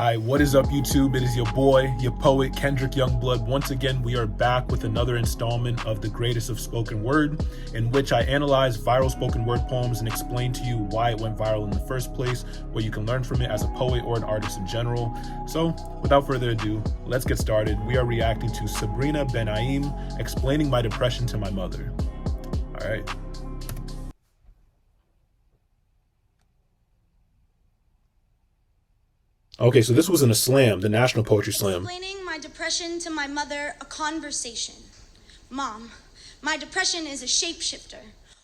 Hi, what is up, YouTube? It is your boy, your poet, KendrykYoungblood. Once again, we are back with another installment of The Greatest of Spoken Word, in which I analyze viral spoken word poems and explain to you why it went viral in the first place, what you can learn from it as a poet or an artist in general. So, without further ado, let's get started. We are reacting to Sabrina Benaim, Explaining My Depression to My Mother. All right. Okay, so this was in a slam, the National Poetry Slam. Explaining my depression to my mother, a conversation. Mom, my depression is a shapeshifter.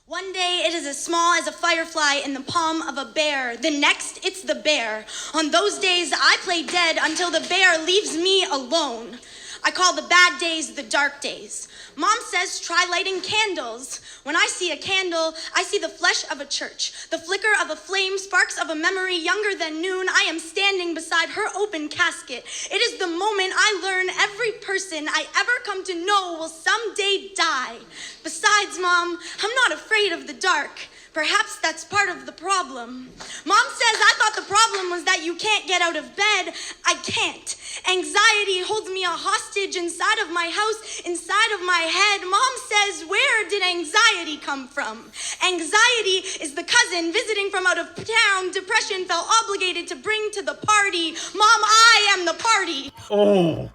One day it is as small as a firefly in the palm of a bear. The next, it's the bear. On those days, I play dead until the bear leaves me alone. I call the bad days the dark days. Mom says try lighting candles. When I see a candle, I see the flesh of a church, the flicker of a flame, sparks of a memory younger than noon. I am standing beside her open casket. It is the moment I learn every person I ever come to know will someday die. Besides, Mom, I'm not afraid of the dark. Perhaps that's part of the problem. Mom says I thought the problem was that you can't get out of bed. I can't. Anxiety holds me a hostage inside of my house, inside of my head. Mom says, where did anxiety come from? Anxiety is the cousin visiting from out of town. Depression felt obligated to bring to the party. Mom, I am the party. Oh.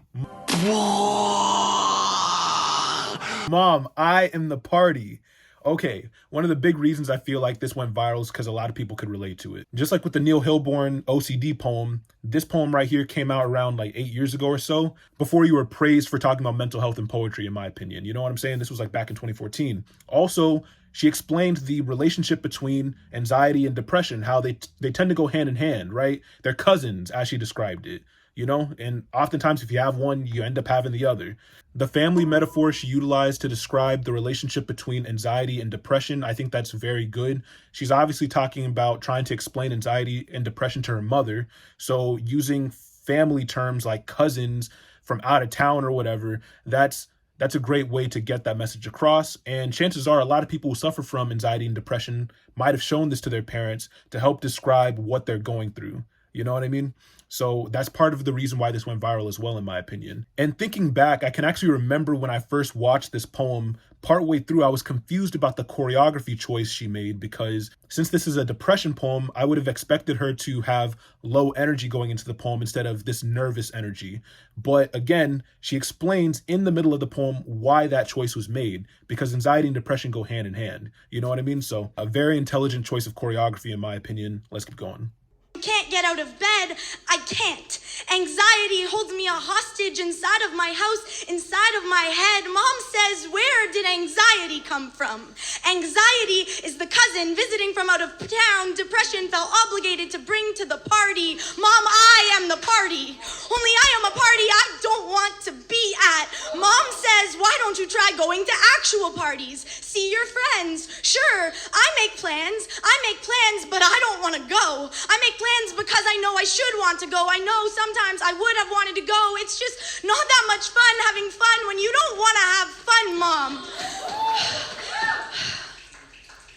Mom, I am the party. Okay, one of the big reasons I feel like this went viral is because a lot of people could relate to it. Just like with the Neil Hilborn OCD poem, this poem right here came out around like 8 years ago or so, before you were praised for talking about mental health and poetry, in my opinion. You know what I'm saying? This was like back in 2014. Also, she explained the relationship between anxiety and depression, how they tend to go hand in hand, right? They're cousins, as she described it. You know, and oftentimes if you have one, you end up having the other. The family metaphor she utilized to describe the relationship between anxiety and depression, I think that's very good. She's obviously talking about trying to explain anxiety and depression to her mother. So using family terms like cousins from out of town or whatever, that's a great way to get that message across. And chances are a lot of people who suffer from anxiety and depression might have shown this to their parents to help describe what they're going through. You know what I mean? So that's part of the reason why this went viral as well, in my opinion. And thinking back, I can actually remember when I first watched this poem, partway through, I was confused about the choreography choice she made, because since this is a depression poem, I would have expected her to have low energy going into the poem instead of this nervous energy. But again, she explains in the middle of the poem why that choice was made, because anxiety and depression go hand in hand. You know what I mean? So a very intelligent choice of choreography, in my opinion. Let's keep going. Can't get out of bed, I can't. Anxiety holds me a hostage inside of my house, inside of my head. Mom says, where did anxiety come from? Anxiety is the cousin visiting from out of town. Depression felt obligated to bring to the party. Mom, I am the party. Only I am a party I don't want to be at. Mom says, why don't you try going to actual parties? See your friends. Sure, I make plans, but I don't want to go. I make plans because I know I should want to go. I know sometimes I would have wanted to go. It's just not that much fun having fun when you don't want to have fun, Mom.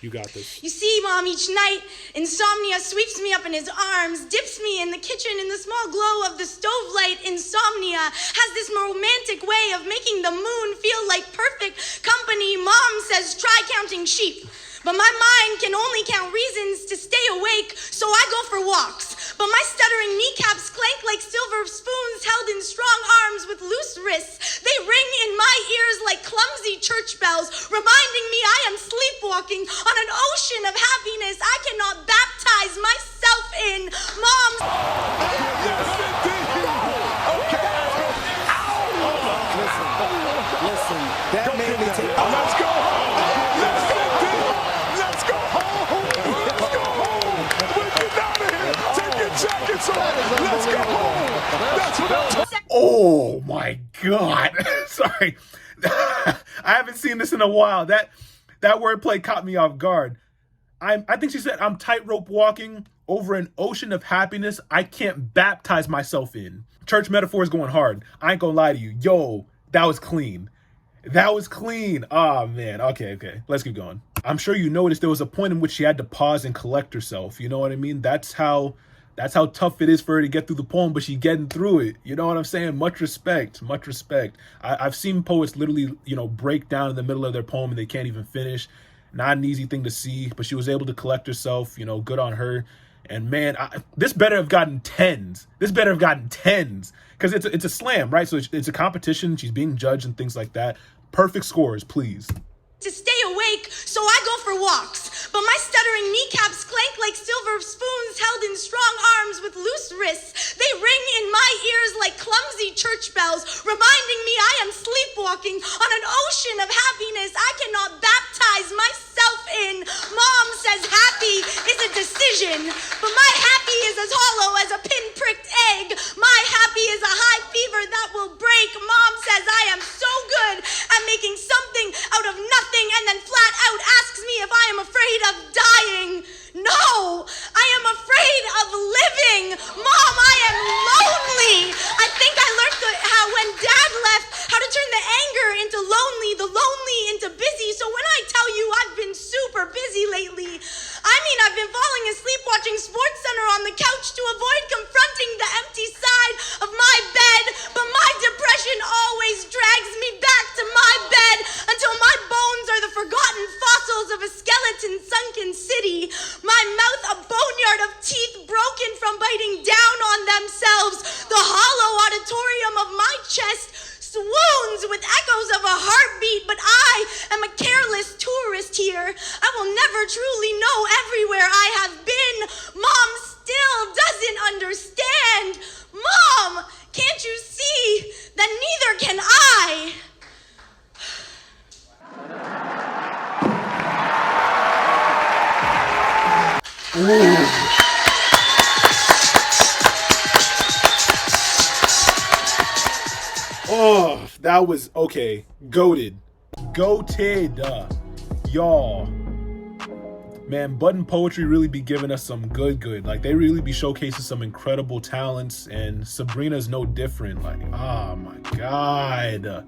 You got this. You see, Mom, each night, insomnia sweeps me up in his arms, dips me in the kitchen in the small glow of the stove light. Insomnia has this romantic way of making the moon feel like perfect company. Mom says, try counting sheep. But my mind can only count reasons to stay awake, so I go for walks. But my stuttering kneecaps clank like silver spoons held in strong arms with loose wrists. They ring in my ears like clumsy church bells, reminding me I am sleepwalking on an ocean of happiness I cannot baptize myself in. Mom. Listen, that made me take. Let's go home. Jackets on. Let's go home. That's what I'm talking. Oh my God. Sorry. I haven't seen this in a while. That wordplay caught me off guard. I think she said, I'm tightrope walking over an ocean of happiness I can't baptize myself in. Church metaphor is going hard. I ain't gonna lie to you. Yo, that was clean. That was clean. Oh man. Okay. Let's keep going. I'm sure you noticed there was a point in which she had to pause and collect herself. You know what I mean? That's how That's how tough it is for her to get through the poem, but she's getting through it. You know what I'm saying? Much respect, much respect. I've seen poets literally, break down in the middle of their poem and they can't even finish. Not an easy thing to see, but she was able to collect herself, good on her. And man, this better have gotten tens. This better have gotten tens because it's a slam, right? So it's a competition. She's being judged and things like that. Perfect scores, please. To stay awake, so I go for walks. But my stuttering kneecaps clank like silver spoons held in strong arms with loose wrists. They ring in my ears like clumsy church bells, reminding me I am sleepwalking on an ocean of happiness I cannot baptize myself in. Mom says happy is a decision, but my happy is as hollow as a pinpricked egg. My happy is a high fever that will break. Mom says I am so good at making something out of nothing and then flat out asks me if I am afraid of dying. No, I am afraid of living. Mom, I am lonely. I think I learned how when Dad left, how to turn the anger into lonely, the lonely into busy. So when I tell you I've been super busy lately, I mean I've been falling asleep watching SportsCenter on the couch to avoid confronting the empty side of my bed. But my depression always drags me back to my bed until my bones are the forgotten fossils of a skeleton sunken city. My mouth a boneyard of teeth broken from biting down on themselves. The hollow auditorium of my chest swoons with echoes of a heartbeat, but I am a careless tourist here. I will never truly know everywhere I have been. Mom still doesn't understand. Mom, can't you see that neither can I? Oh, that was okay. Goated. Y'all. Man, Button Poetry really be giving us some good. Like, they really be showcasing some incredible talents, and Sabrina's no different. Like, oh my God.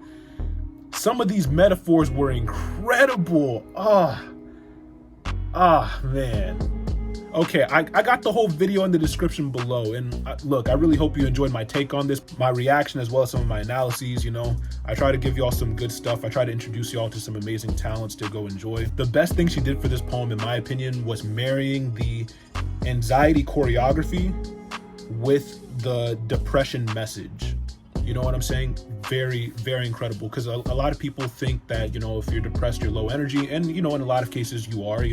Some of these metaphors were incredible. Man. Okay, I got the whole video in the description below, and look, I really hope you enjoyed my take on this, my reaction, as well as some of my analyses. I try to give y'all some good stuff. I try to introduce y'all to some amazing talents to go enjoy. The best thing she did for this poem, in my opinion, was marrying the anxiety choreography with the depression message. You know what I'm saying? Very, very incredible, because a lot of people think that, if you're depressed, you're low energy. And, in a lot of cases you are.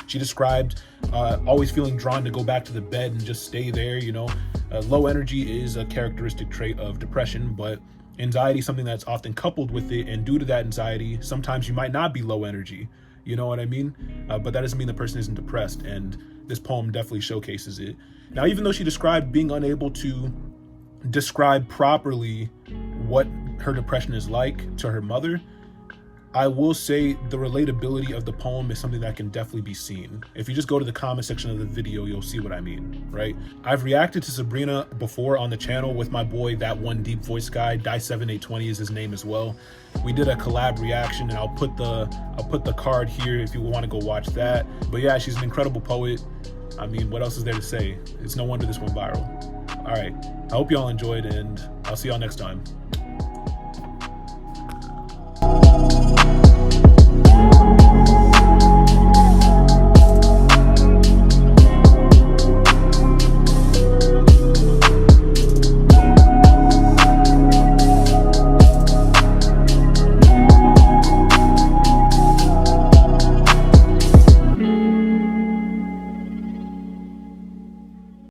She described always feeling drawn to go back to the bed and just stay there. Low energy is a characteristic trait of depression, but anxiety is something that's often coupled with it. And due to that anxiety, sometimes you might not be low energy. You know what I mean? But that doesn't mean the person isn't depressed. And this poem definitely showcases it. Now, even though she described being unable to describe properly what her depression is like to her mother, I will say the relatability of the poem is something that can definitely be seen. If you just go to the comment section of the video, you'll see what I mean, right? I've reacted to Sabrina before on the channel with my boy, that one deep voice guy, Die7820 is his name as well. We did a collab reaction, and I'll put the card here if you want to go watch that. But yeah, she's an incredible poet. I mean, what else is there to say? It's no wonder this went viral. All right, I hope y'all enjoyed, and I'll see y'all next time.